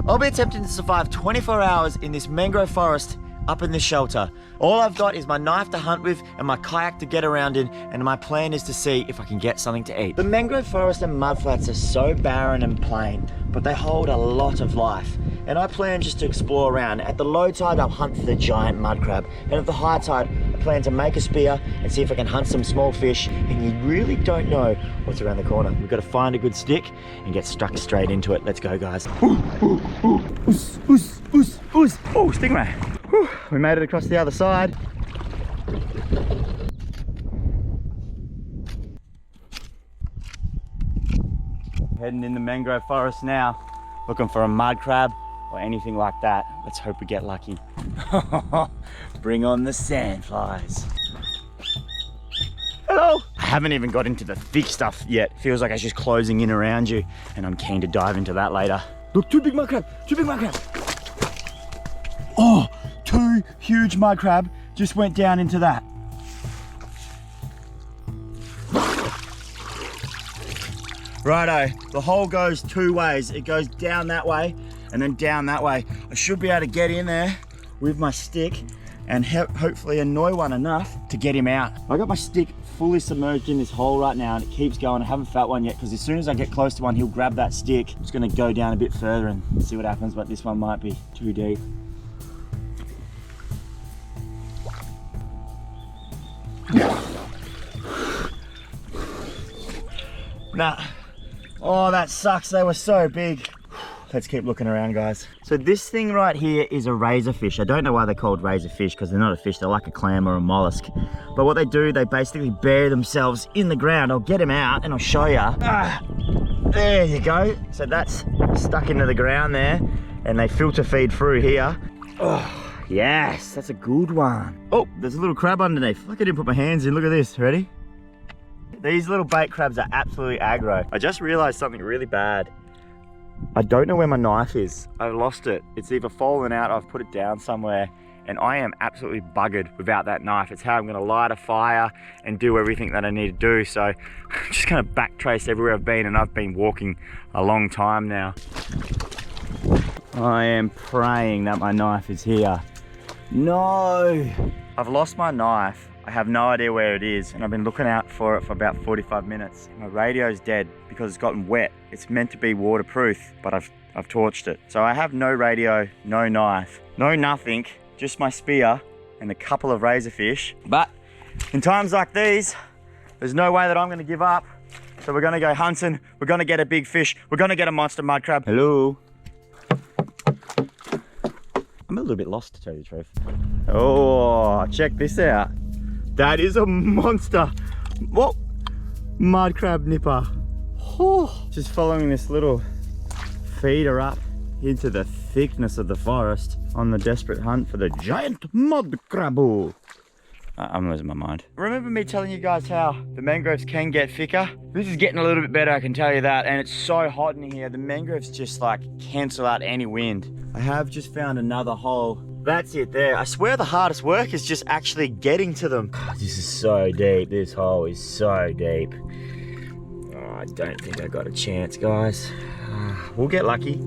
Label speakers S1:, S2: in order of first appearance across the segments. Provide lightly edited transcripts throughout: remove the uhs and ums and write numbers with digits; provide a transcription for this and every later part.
S1: I'll be attempting to survive 24 hours in this mangrove forest up in this shelter. All I've got is my knife to hunt with and my kayak to get around in, and my plan is to see if I can get something to eat. The mangrove forest and mudflats are so barren and plain, but they hold a lot of life. And I plan just to explore around. At the low tide, I'll hunt for the giant mud crab. And at the high tide, I plan to make a spear and see if I can hunt some small fish. And you really don't know what's around the corner. We've got to find a good stick and get stuck straight into it. Let's go, guys. Oh, stingray. Whew, we made it across the other side. Heading in the mangrove forest now, looking for a mud crab or anything like that. Let's hope we get lucky. Bring on the sandflies. Hello. I haven't even got into the thick stuff yet. Feels like it's just closing in around you, and I'm keen to dive into that later. Look, two big mud crab, two big mud crab. Oh, two huge mud crab just went down into that. Righto, the hole goes two ways. It goes down that way and then down that way. I should be able to get in there with my stick and hopefully annoy one enough to get him out. I got my stick fully submerged in this hole right now and it keeps going. I haven't felt one yet because as soon as I get close to one, he'll grab that stick. I'm just gonna go down a bit further and see what happens, but this one might be too deep. Nah. Oh, that sucks. They were so big. Let's keep looking around, guys. So this thing right here is a razorfish. I don't know why they're called razorfish because they're not a fish. They're like a clam or a mollusk. But what they do, they basically bury themselves in the ground. I'll get them out and I'll show you. There you go. So that's stuck into the ground there and they filter feed through here. Oh, yes, that's a good one. Oh, there's a little crab underneath. Look, I didn't put my hands in. Look at this. Ready? These little bait crabs are absolutely aggro. I just realized something really bad. I don't know where my knife is. I've lost it. It's either fallen out or I've put it down somewhere, and I am absolutely buggered without that knife. It's how I'm gonna light a fire and do everything that I need to do. So I'm just gonna backtrace everywhere I've been, and I've been walking a long time now. I am praying that my knife is here. No! I've lost my knife. I have no idea where it is, and I've been looking out for it for about 45 minutes. My radio's dead because it's gotten wet. It's meant to be waterproof, but I've torched it. So I have no radio, no knife, no nothing, just my spear and a couple of razorfish. But in times like these, there's no way that I'm gonna give up. So we're gonna go hunting, we're gonna get a big fish, we're gonna get a monster mud crab. Hello. I'm a little bit lost, to tell you the truth. Oh, check this out. That is a monster. Whoa, mud crab nipper. Oh, just following this little feeder up into the thickness of the forest on the desperate hunt for the giant mud crab. I'm losing my mind. Remember me telling you guys how the mangroves can get thicker? This is getting a little bit better, I can tell you that. And it's so hot in here, the mangroves just like cancel out any wind. I have just found another hole. That's it there. I swear the hardest work is just actually getting to them. This is so deep. This hole is so deep. Oh, I don't think I got a chance, guys. We'll get lucky.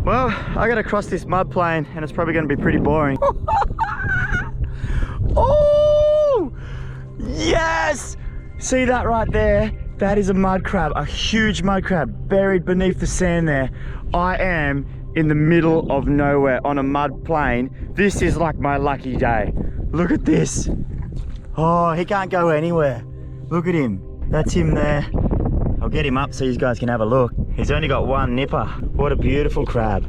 S1: Well, I gotta cross this mud plain and it's probably gonna be pretty boring. Oh, yes! See that right there? That is a mud crab, a huge mud crab buried beneath the sand there. I am in the middle of nowhere on a mud plain. This is like my lucky day. Look at this. Oh, he can't go anywhere. Look at him. That's him there. I'll get him up so you guys can have a look. He's only got one nipper. What a beautiful crab.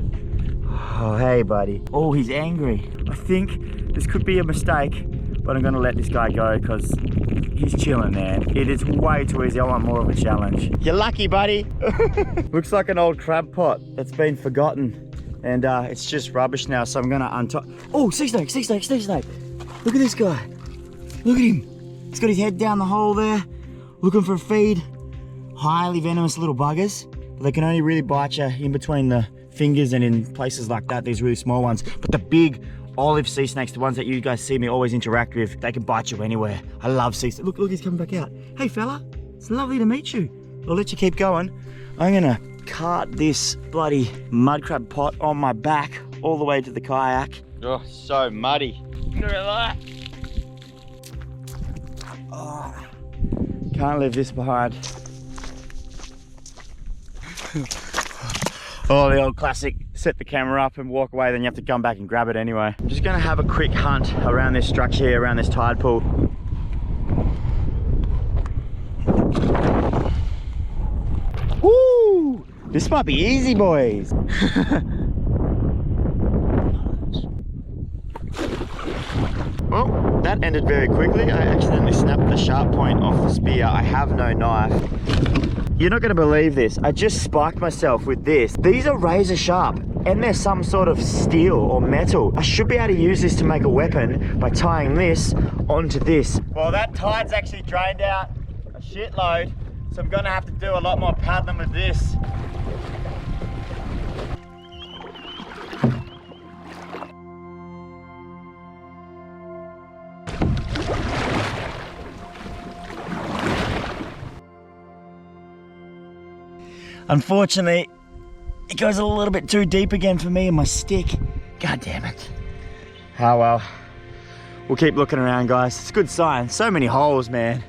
S1: Oh, hey, buddy. Oh, he's angry. I think this could be a mistake, but I'm gonna let this guy go because he's chilling, man. It is way too easy. I want more of a challenge. You're lucky, buddy. Looks like an old crab pot that's been forgotten. And it's just rubbish now, so I'm gonna untie. Oh, sea snake, sea snake, sea snake. Look at this guy. Look at him. He's got his head down the hole there, looking for a feed. Highly venomous little buggers. But they can only really bite you in between the fingers and in places like that, these really small ones. But the big olive sea snakes, the ones that you guys see me always interact with, they can bite you anywhere. I love sea snakes. Look, he's coming back out. Hey fella, it's lovely to meet you. I'll let you keep going. I'm gonna cart this bloody mud crab pot on my back all the way to the kayak.
S2: Oh, so muddy. Look at that.
S1: Oh, can't leave this behind. Oh, the old classic, set the camera up and walk away, then you have to come back and grab it anyway. I'm just gonna have a quick hunt around this structure here, around this tide pool. Woo! This might be easy, boys. Well, that ended very quickly. I accidentally snapped the sharp point off the spear. I have no knife. You're not gonna believe this. I just spiked myself with this. These are razor sharp and they're some sort of steel or metal. I should be able to use this to make a weapon by tying this onto this. Well, that tide's actually drained out a shitload, so I'm gonna have to do a lot more paddling with this. Unfortunately, it goes a little bit too deep again for me and my stick. God damn it. Oh well. We'll keep looking around, guys. It's a good sign. So many holes, man.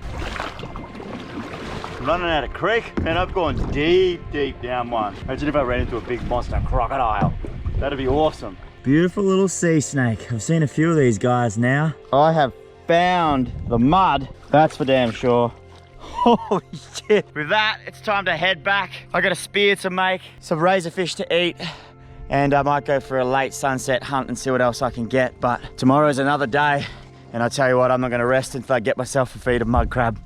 S1: I'm running out of creek. Man, I've gone deep, deep down one. Imagine if I ran into a big monster crocodile. That'd be awesome. Beautiful little sea snake. I've seen a few of these guys now. I have found the mud. That's for damn sure. Holy shit. With that, it's time to head back. I got a spear to make, some razor fish to eat, and I might go for a late sunset hunt and see what else I can get. But tomorrow's another day, and I tell you what, I'm not gonna rest until I get myself a feed of mud crab.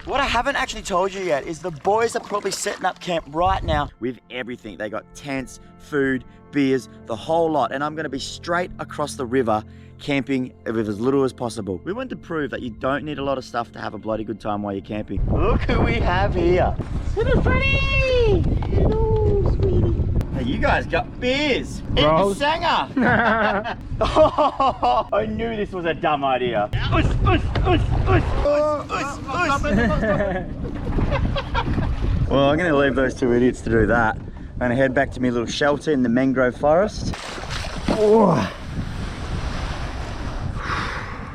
S1: What I haven't actually told you yet is the boys are probably setting up camp right now with everything. They got tents, food, beers, the whole lot, and I'm gonna be straight across the river camping with as little as possible. We want to prove that you don't need a lot of stuff to have a bloody good time while you're camping. Look who we have here. Little Brodie! Hello, sweetie. Hey, you guys got beers. Eat the sanger. Oh, I knew this was a dumb idea. Us, us, us, us, us, us, us. Well, I'm gonna leave those two idiots to do that. I'm gonna head back to my little shelter in the mangrove forest. Oh.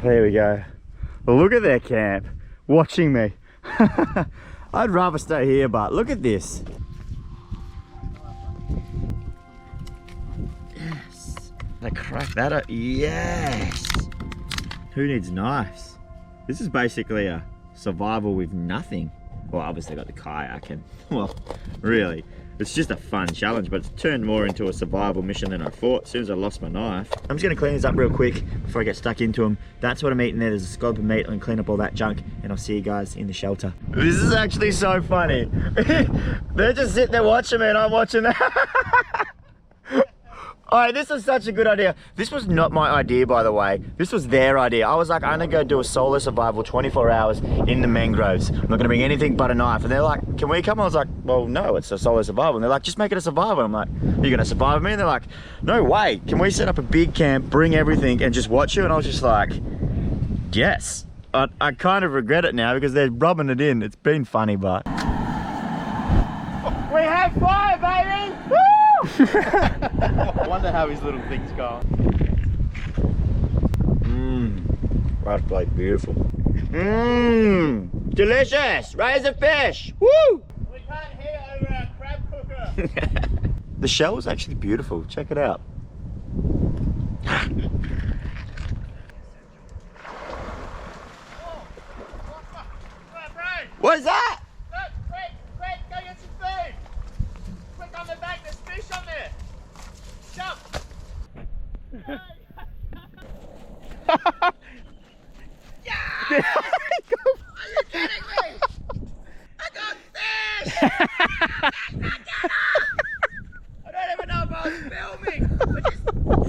S1: There we go. Well, look at their camp, watching me. I'd rather stay here, but look at this. Yes. I crack that up. Yes. Who needs knives? This is basically a survival with nothing. Well, obviously got the kayak and, well, really. It's just a fun challenge, but it's turned more into a survival mission than I thought as soon as I lost my knife. I'm just gonna clean this up real quick before I get stuck into them. That's what I'm eating there. There's a scallop of meat. I'm gonna clean up all that junk and I'll see you guys in the shelter. This is actually so funny. They're just sitting there watching me and I'm watching them. Alright, this is such a good idea. This was not my idea, by the way. This was their idea. I was like, I'm gonna go do a solo survival 24 hours in the mangroves. I'm not gonna bring anything but a knife. And they're like, can we come? I was like, well, no, it's a solo survival. And they're like, just make it a survival. I'm like, are you gonna survive with me? And they're like, no way. Can we set up a big camp, bring everything, and just watch you? And I was just like, yes. I kind of regret it now because they're rubbing it in. It's been funny, but. We have fire, baby! Woo!
S2: I wonder how his little thing's going.
S1: That's like beautiful. Delicious! Razor fish! Woo!
S2: We can't hear over our crab cooker.
S1: The shell is actually beautiful. Check it out. What is that?
S2: Look, quick, go get some food. Quick on the back, there's fish on there. Jump. Yeah! Are you kidding me? I got fish! I don't even know if I was filming. I just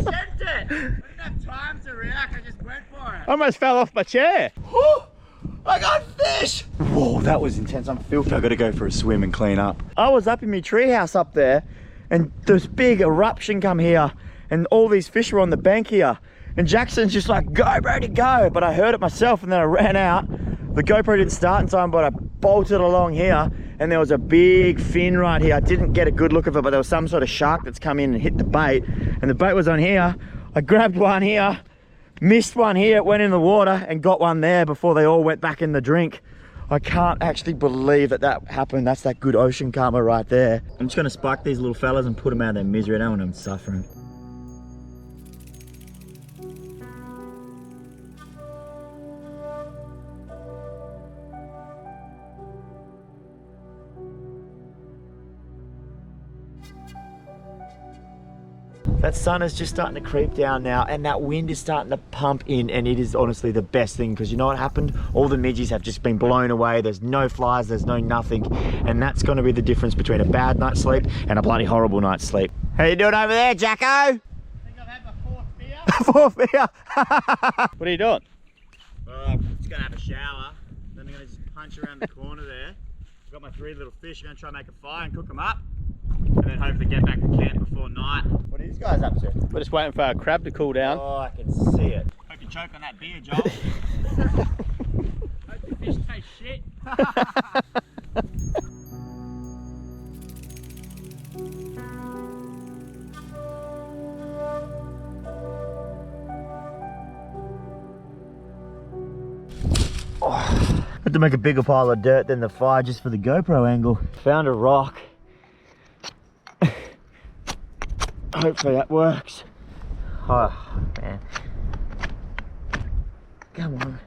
S2: sent it. I didn't have time to react, I just went for it.
S3: I almost fell off my chair.
S1: Woo! I got fish! Whoa, that was intense. I'm filthy. I gotta go for a swim and clean up. I was up in my treehouse up there and this big eruption come here and all these fish were on the bank here. And Jackson's just like, go, Brodie, go. But I heard it myself and then I ran out. The GoPro didn't start in time, but I bolted along here and there was a big fin right here. I didn't get a good look of it, but there was some sort of shark that's come in and hit the bait, and the bait was on here. I grabbed one here, missed one here, it went in the water, and got one there before they all went back in the drink. I can't actually believe that that happened. That's that good ocean karma right there. I'm just gonna spike these little fellas and put them out of their misery. I don't want them suffering. That sun is just starting to creep down now, and that wind is starting to pump in, and it is honestly the best thing, because you know what happened? All the midgies have just been blown away. There's no flies, there's no nothing, and that's going to be the difference between a bad night's sleep and a bloody horrible night's sleep. How you doing over there, Jacko?
S2: I think I've had my fourth beer.
S1: Fourth beer.
S3: What are you doing?
S2: I'm just going to have a shower, then I'm going to just punch around the corner there. I've got my 3 little fish. I'm going to try and make a fire and cook them up, and then hopefully get back to camp before night.
S1: What are these guys up to?
S3: We're just waiting for our crab to cool down.
S1: Oh, I can see it.
S2: Hope you choke on that beer, Joel. Hope the fish taste shit.
S1: Oh, had to make a bigger pile of dirt than the fire just for the GoPro angle. Found a rock. Hopefully that works. Oh man. Come on.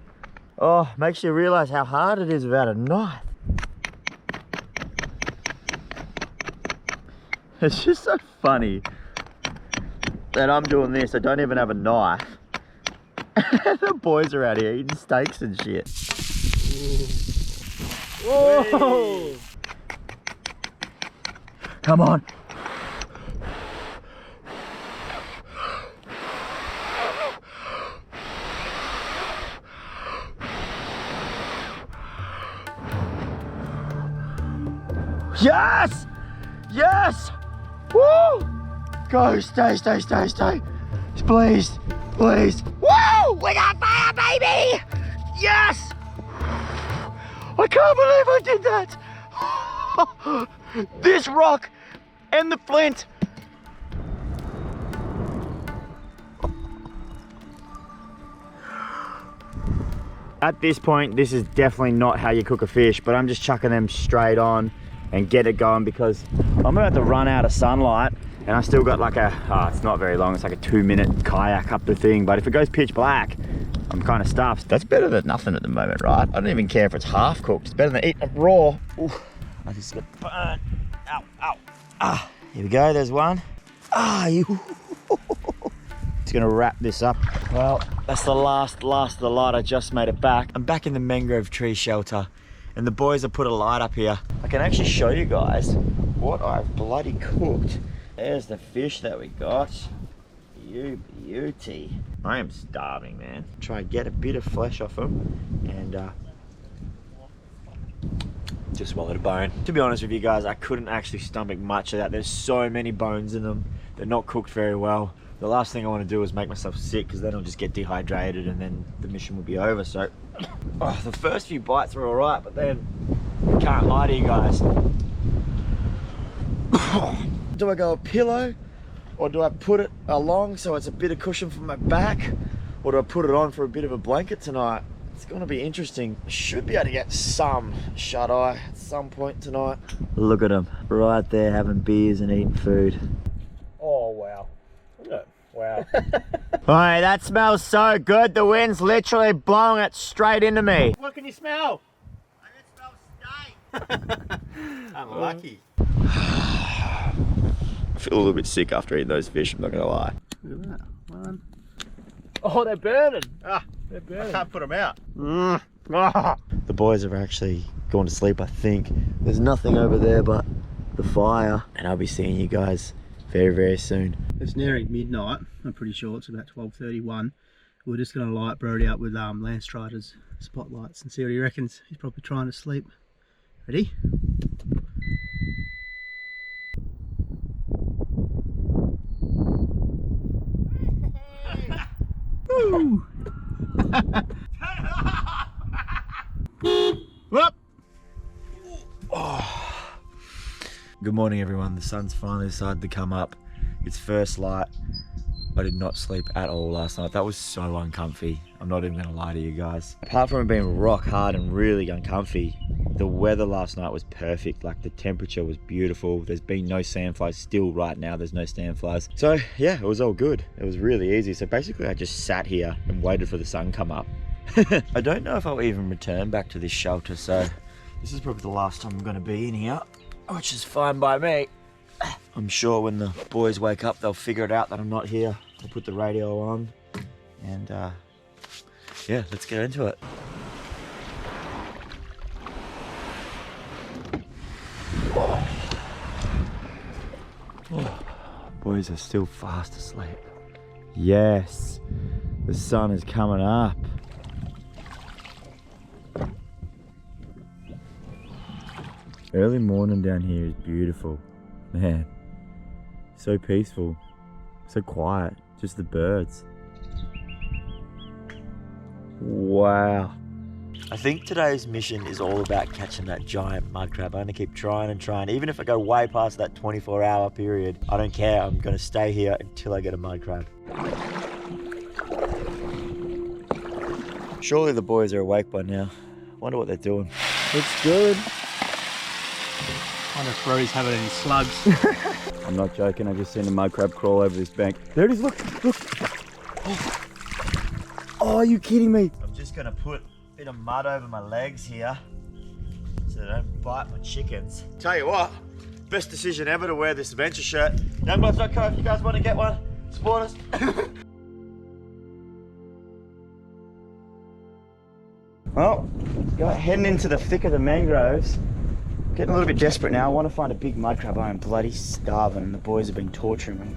S1: Oh, makes you realize how hard it is without a knife. It's just so funny that I'm doing this. I don't even have a knife. The boys are out here eating steaks and shit. Whoa! Come on. Yes! Yes! Woo! Go, stay. Please, please. Woo! We got fire, baby! Yes! I can't believe I did that! This rock and the flint. At this point, this is definitely not how you cook a fish, but I'm just chucking them straight on and get it going, because I'm about to run out of sunlight, and I still got like it's not very long, it's like a 2-minute kayak up the thing, but if it goes pitch black, I'm kind of stuffed. That's better than nothing at the moment, right? I don't even care if it's half cooked. It's better than eating it raw. Ooh, I just got burned. Ow, ow. Ah, here we go, there's one. Ah, you. It's gonna wrap this up. Well, that's the last of the light. I just made it back. I'm back in the mangrove tree shelter, and the boys have put a light up here. I can actually show you guys what I've bloody cooked. There's the fish that we got. You beauty. I am starving, man. Try and get a bit of flesh off them, and just swallowed a bone. To be honest with you guys, I couldn't actually stomach much of that. There's so many bones in them. They're not cooked very well. The last thing I want to do is make myself sick, because then I'll just get dehydrated and then the mission will be over. So the first few bites were all right, but then can't lie to you guys. Do I go a pillow, or do I put it along so it's a bit of cushion for my back, or do I put it on for a bit of a blanket tonight? It's gonna be interesting. I should be able to get some shut-eye at some point tonight. Look at them right there having beers and eating food.
S3: Oh wow. Wow.
S1: Alright, that smells so good. The wind's literally blowing it straight into me.
S3: What can you smell?
S2: I can smell steak.
S3: Unlucky.
S1: I feel a little bit sick after eating those fish, I'm not gonna lie.
S3: Look at that. One. Oh, they're burning. They're burning.
S2: I can't put them out.
S1: The boys have actually gone to sleep, I think. There's nothing over there but the fire, and I'll be seeing you guys very, very soon.
S3: It's nearing midnight. I'm pretty sure it's about 12:31. We're just going to light Brodie up with Stryda's spotlights and see what he reckons. He's probably trying to sleep. Ready? Woo!
S1: Good morning everyone, the sun's finally decided to come up. It's first light. I did not sleep at all last night. That was so uncomfy. I'm not even gonna lie to you guys. Apart from it being rock hard and really uncomfy, the weather last night was perfect. Like the temperature was beautiful. There's been no sandflies. Still right now there's no sandflies. So yeah, it was all good. It was really easy. So basically I just sat here and waited for the sun to come up. I don't know if I'll even return back to this shelter, so this is probably the last time I'm gonna be in here, which is fine by me. I'm sure when the boys wake up, they'll figure it out that I'm not here. I'll put the radio on and yeah, let's get into it. Boys are still fast asleep. Yes, the sun is coming up. Early morning down here is beautiful. Man, so peaceful, so quiet, just the birds. Wow. I think today's mission is all about catching that giant mud crab. I'm gonna keep trying and trying. Even if I go way past that 24-hour period, I don't care. I'm gonna stay here until I get a mud crab. Surely the boys are awake by now. Wonder what they're doing. It's good.
S3: I wonder if Brodie's having any slugs.
S1: I'm not joking, I just seen a mud crab crawl over this bank. There it is, look. Oh, are you kidding me? I'm just gonna put a bit of mud over my legs here so they don't bite my chickens. Tell you what, best decision ever to wear this adventure shirt. Youngbloods.co if you guys want to get one, support us. Well, heading into the thick of the mangroves. Getting a little bit desperate now. I want to find a big mud crab. I am bloody starving and the boys have been torturing me.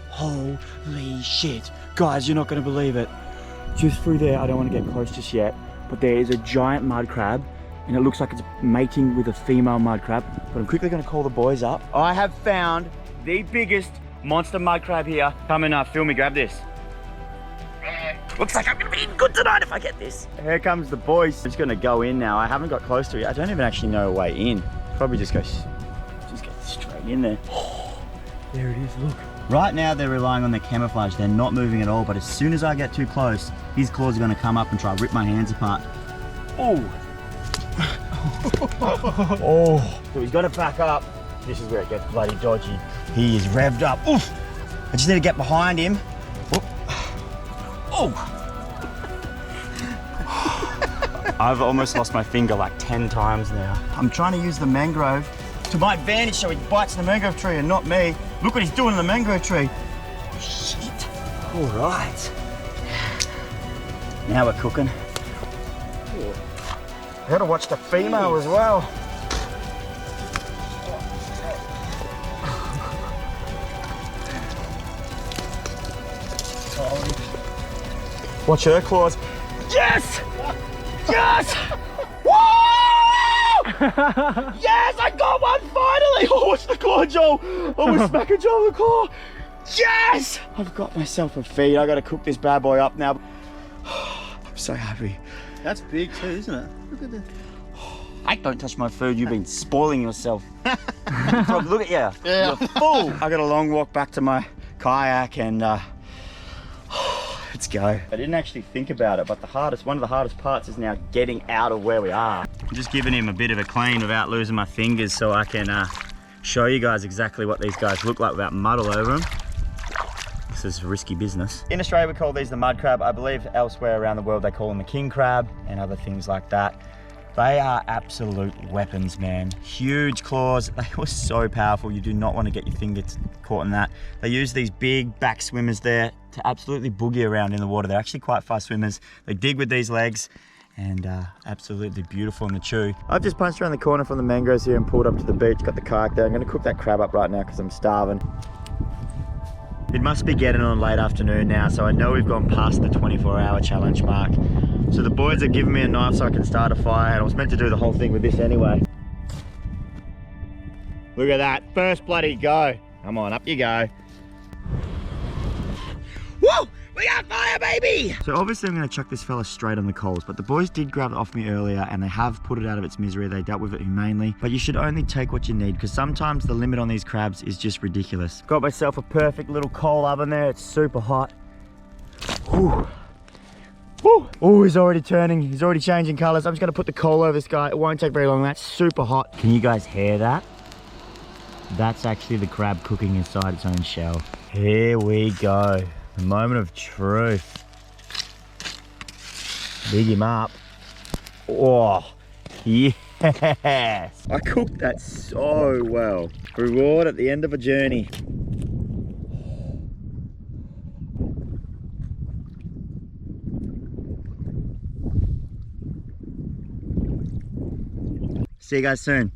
S1: Holy shit. Guys, you're not going to believe it. Just through there, I don't want to get close just yet, but there is a giant mud crab and it looks like it's mating with a female mud crab. But I'm quickly going to call the boys up. I have found the biggest monster mud crab here. Come and film me grab this. Looks like I'm gonna be good tonight if I get this. Here comes the boys. I'm just gonna go in now. I haven't got close to it. I don't even actually know a way in. Probably just get straight in there. There it is, look. Right now they're relying on their camouflage. They're not moving at all, but as soon as I get too close, his claws are gonna come up and try to rip my hands apart. Oh. Oh. So he's gotta back up. This is where it gets bloody dodgy. He is revved up. Oof. I just need to get behind him. Oh. I've almost lost my finger like 10 times now. I'm trying to use the mangrove to my advantage so he bites the mangrove tree and not me. Look what he's doing in the mangrove tree. Shit. All right. Now we're cooking. I gotta watch the female as well. Watch her claws. Yes! Yes! Woo! Yes, I got one finally! Oh, watch the claw, Joel! Oh, we're smacking Joel with the claw. Yes! I've got myself a feed. I gotta cook this bad boy up now. I'm so happy.
S3: That's big too, isn't it? Look at that.
S1: Hey, don't touch my food. You've been spoiling yourself. Look at you. Yeah. You're full. I got a long walk back to my kayak and let's go. I didn't actually think about it, but one of the hardest parts is now getting out of where we are. I'm just giving him a bit of a clean without losing my fingers so I can show you guys exactly what these guys look like without mud all over them. This is risky business. In Australia, we call these the mud crab. I believe elsewhere around the world, they call them the king crab and other things like that. They are absolute weapons, man. Huge claws. They were so powerful. You do not want to get your finger caught in that. They use these big back swimmers there to absolutely boogie around in the water. They're actually quite fast swimmers. They dig with these legs and absolutely beautiful in the chew. I've just punched around the corner from the mangroves here and pulled up to the beach. Got the kayak there. I'm going to cook that crab up right now because I'm starving. It must be getting on late afternoon now, so I know we've gone past the 24-hour challenge mark. So the boys are giving me a knife so I can start a fire, and I was meant to do the whole thing with this anyway. Look at that, first bloody go. Come on, up you go. Woo! We got fire, baby! So obviously I'm going to chuck this fella straight on the coals, but the boys did grab it off me earlier and they have put it out of its misery. They dealt with it humanely, but you should only take what you need because sometimes the limit on these crabs is just ridiculous. Got myself a perfect little coal oven there. It's super hot. Whew. Woo. Oh, he's already turning. He's already changing colors. I'm just going to put the coal over this guy. It won't take very long. That's super hot. Can you guys hear that? That's actually the crab cooking inside its own shell. Here we go. The moment of truth. Big him up. Oh, yes. I cooked that so well. Reward at the end of a journey. See you guys soon.